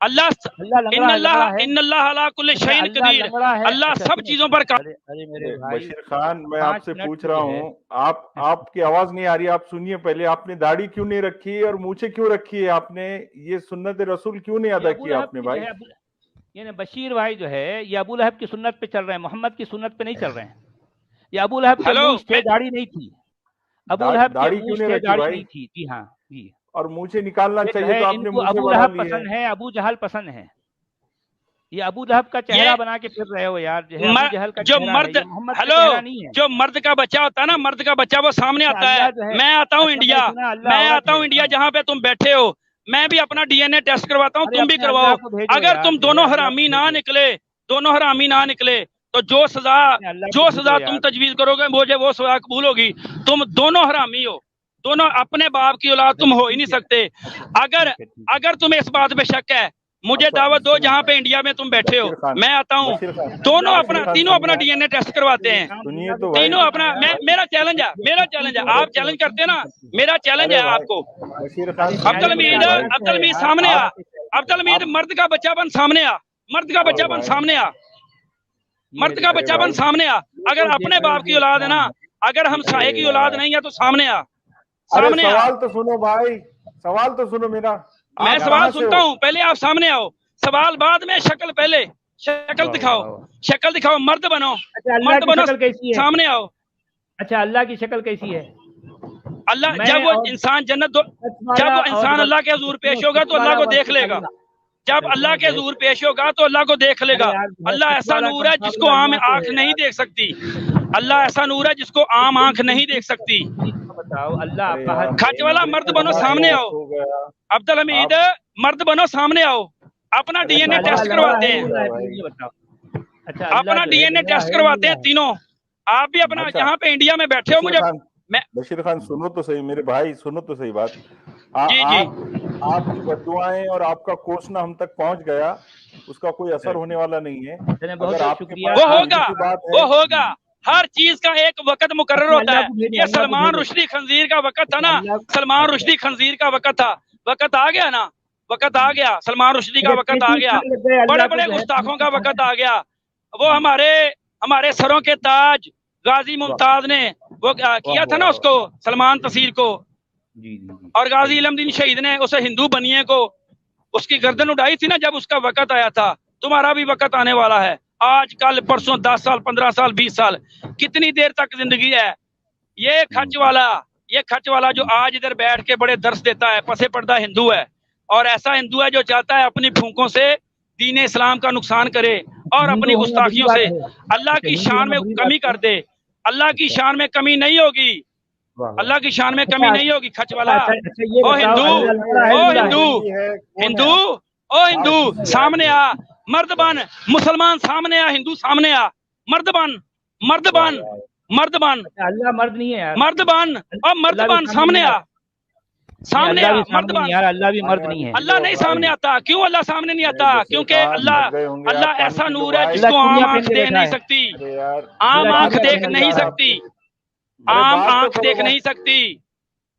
اللہ ان اللہ علی کل شیء قدیر، اللہ سب چیزوں پر بشیر خان میں آپ سے پوچھ رہا ہوں، آپ کی آواز نہیں آ رہی، آپ سنیے پہلے، آپ نے داڑھی کیوں نہیں رکھی اور مونچھیں کیوں رکھی ہے؟ آپ نے یہ سنت رسول کیوں نہیں ادا کیا آپ نے بھائی؟ یعنی بشیر بھائی جو ہے یہ ابو لہب کی سنت پہ چل رہے ہیں، محمد کی سنت پہ نہیں چل رہے ہیں. یہ ابو لہب کے مونچھ تھے، داڑھی نہیں تھی. ابو لہب کے مونچھ تھے، داڑھی نہیں تھی. جی ہاں جی. اور مونچھیں نکالنا چاہیے تو آپ نے مونچھیں ابو بڑھا لہب لی ہے. پسند ہے، ابو جہل پسند ہے. یہ ابو لہب کا چہرہ بنا کے پھر رہے ہو یار، جو ہے ابو جہل کا چہرہ ہے، یہ محمد کا چہرہ نہیں ہے. جو مرد کا بچہ ہوتا ہے نا، مرد کا بچہ وہ سامنے آتا ہے. میں آتا ہوں انڈیا جہاں پہ تم بیٹھے ہو، میں بھی اپنا ڈی این اے ٹیسٹ کرواتا ہوں، تم بھی کرواؤ. اگر تم دونوں حرامی نہ نکلے تو جو سزا تم تجویز کرو گے مجھے وہ سزا قبول ہوگی. تم دونوں حرامی ہو، دونوں اپنے باپ کی اولاد تم ہو ہی نہیں سکتے. اگر تمہیں اس بات پہ شک ہے، مجھے دعوت دو جہاں پہ انڈیا میں تم بیٹھے ہو، میں آتا ہوں. تینوں اپنا ڈی این اے ٹیسٹ کرواتے ہیں، تینوں اپنا. میرا چیلنج ہے، آپ چیلنج کرتے ہیں نا، میرا چیلنج ہے آپ کو. عبدالحمید سامنے آ، عبدالحمید مرد کا بچہ بن سامنے آ، مرد کا بچہ بن سامنے آ، مرد کا بچہ بن سامنے آ. اگر اپنے باپ کی اولاد ہے نا، اگر ہم سائے کی اولاد نہیں ہے تو سامنے آ، سامنے آ. سوال تو سنو بھائی، سوال تو سنو میرا. میں سوال سنتا ہوں، پہلے آپ سامنے آؤ، سوال بعد میں، شکل پہلے. شکل دکھاؤ، مرد بنو سامنے آؤ. اچھا اللہ کی شکل کیسی ہے؟ اللہ جب وہ انسان اللہ کے حضور پیش ہوگا تو اللہ کو دیکھ لے گا. جب اللہ کے حضور پیش ہوگا تو اللہ کو دیکھ لے گا. اللہ ایسا نور ہے جس کو عام آنکھ نہیں دیکھ سکتی. اللہ ایسا نور ہے جس کو عام آنکھ نہیں دیکھ سکتی. کھچ والا مرد بنو سامنے آؤ. عبدالحمید مرد بنو سامنے آؤ، اپنا ڈی این اے ٹیسٹ کرواتے ہیں، اپنا ڈی این اے ٹیسٹ کرواتے ہیں تینوں. آپ بھی اپنا جہاں پہ انڈیا میں بیٹھے ہو. مجھے بشیر خان سنو تو صحیح میرے بھائی، سنو تو صحیح بات. جی جی. آپ کی بددعائیں اور آپ کا کوسنا ہم تک پہنچ گیا، اس کا کوئی اثر ہونے والا نہیں ہے. اگر آپ کے پاس وہ ہوگا. ہر چیز کا ایک وقت مقرر ہوتا ہے. یہ سلمان رشدی خنزیر کا وقت تھا نا، سلمان رشدی خنزیر کا وقت تھا. وقت آ گیا نا، وقت آ گیا. سلمان رشدی کا وقت آ گیا، بڑے بڑے گستاخوں کا وقت آ گیا. وہ ہمارے سروں کے تاج غازی ممتاز نے وہ کیا تھا نا اس کو، سلمان تصیر کو، اور غازی علم دین شہید نے اسے ہندو بنیے کو اس کی گردن اڑائی تھی نا جب اس کا وقت آیا تھا. تمہارا بھی وقت آنے والا ہے، آج کل پرسوں، 10 سال 15 سال 20 سال، کتنی دیر تک زندگی ہے. یہ کھچ والا جو آج ادھر بیٹھ کے بڑے درس دیتا ہے، پسے پردہ ہندو ہے، اور ایسا ہندو ہے جو چاہتا ہے اپنی پھونکوں سے دین اسلام کا نقصان کرے اور اپنی گستاخیوں سے اللہ کی شان میں کمی کر دے. اللہ کی شان میں کمی نہیں ہوگی، اللہ کی شان میں کمی نہیں ہوگی. کھچ والا ہندو سامنے آ، مرد بن. مسلمان سامنے آ، ہندو سامنے آ، مرد بن. اللہ مرد نہیں ہے، مرد بن اور مرد بن سامنے آ، سامنے آ، مرد بن. اللہ بھی مرد نہیں ہے، اللہ نہیں سامنے آتا. کیوں اللہ سامنے نہیں آتا؟ کیونکہ اللہ ایسا نور ہے جس کو عام آنکھ دیکھ نہیں سکتی. عام آنکھ دیکھ نہیں سکتی، عام آنکھ دیکھ نہیں سکتی،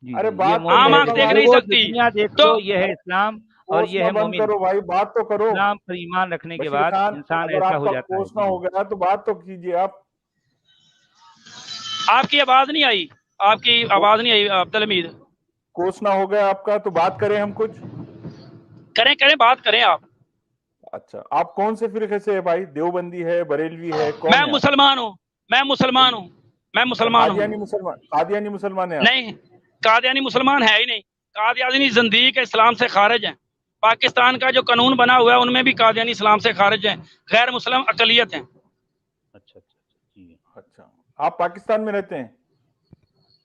عام آنکھ دیکھ نہیں سکتی. تو یہ ہے اسلام اور یہ ہے مومن. کرو بھائی، بات تو کرو. اسلام پر ایمان رکھنے کے بعد انسان ایسا ہو جاتا ہے. کوسنا ہو گیا تو بات تو کیجیے. آپ کی آواز نہیں آئی، آپ کی آواز نہیں آئی عبدالحمید. کوسنا ہو گیا آپ کا تو بات کریں، ہم کچھ کریں بات کریں آپ. اچھا، آپ کون سے فرقے سے ہے بھائی؟ دیوبندی ہے، بریلوی ہے، کون؟ میں مسلمان ہوں. قادیانی مسلمان ہیں؟ نہیں، قادیانی مسلمان ہے ہی نہیں. قادیانی زندیق اسلام سے خارج ہیں. پاکستان کا جو قانون بنا ہوا ہے ان میں بھی قادیانی اسلام سے خارج ہیں، غیر مسلم اقلیت ہیں. اچھا، آپ پاکستان میں رہتے ہیں؟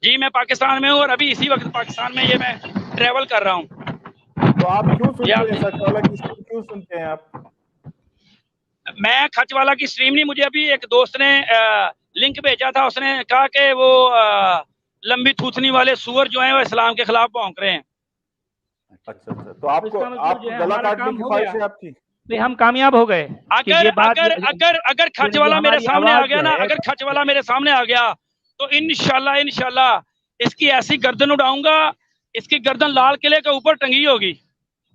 جی میں پاکستان میں ہوں، اور ابھی اسی وقت پاکستان میں میں ٹریول کر رہا ہوں. تو آپ کیوں سنتے ہیں سچ والا کی اسٹریم کیوں سنتے ہیں آپ؟ میں کھچ والا کی اسٹریم نہیں، مجھے ابھی ایک دوست نے لنک بھیجا تھا. اس نے کہا کہ وہ لمبی تھوتنی والے سور جو ہیں وہ اسلام کے خلاف بھونک رہے ہیں. اچھا، تو آپ کو گلا کاٹنے کی خواہش ہے آپ کی؟ ہم کامیاب ہو گئے. اگر کھچ والا میرے سامنے آ گیا نا، اگر کھچ والا میرے سامنے آ گیا تو انشاءاللہ اس کی ایسی گردن اڑاؤں گا، اس کی گردن لال قلعے کے اوپر ٹنگی ہوگی.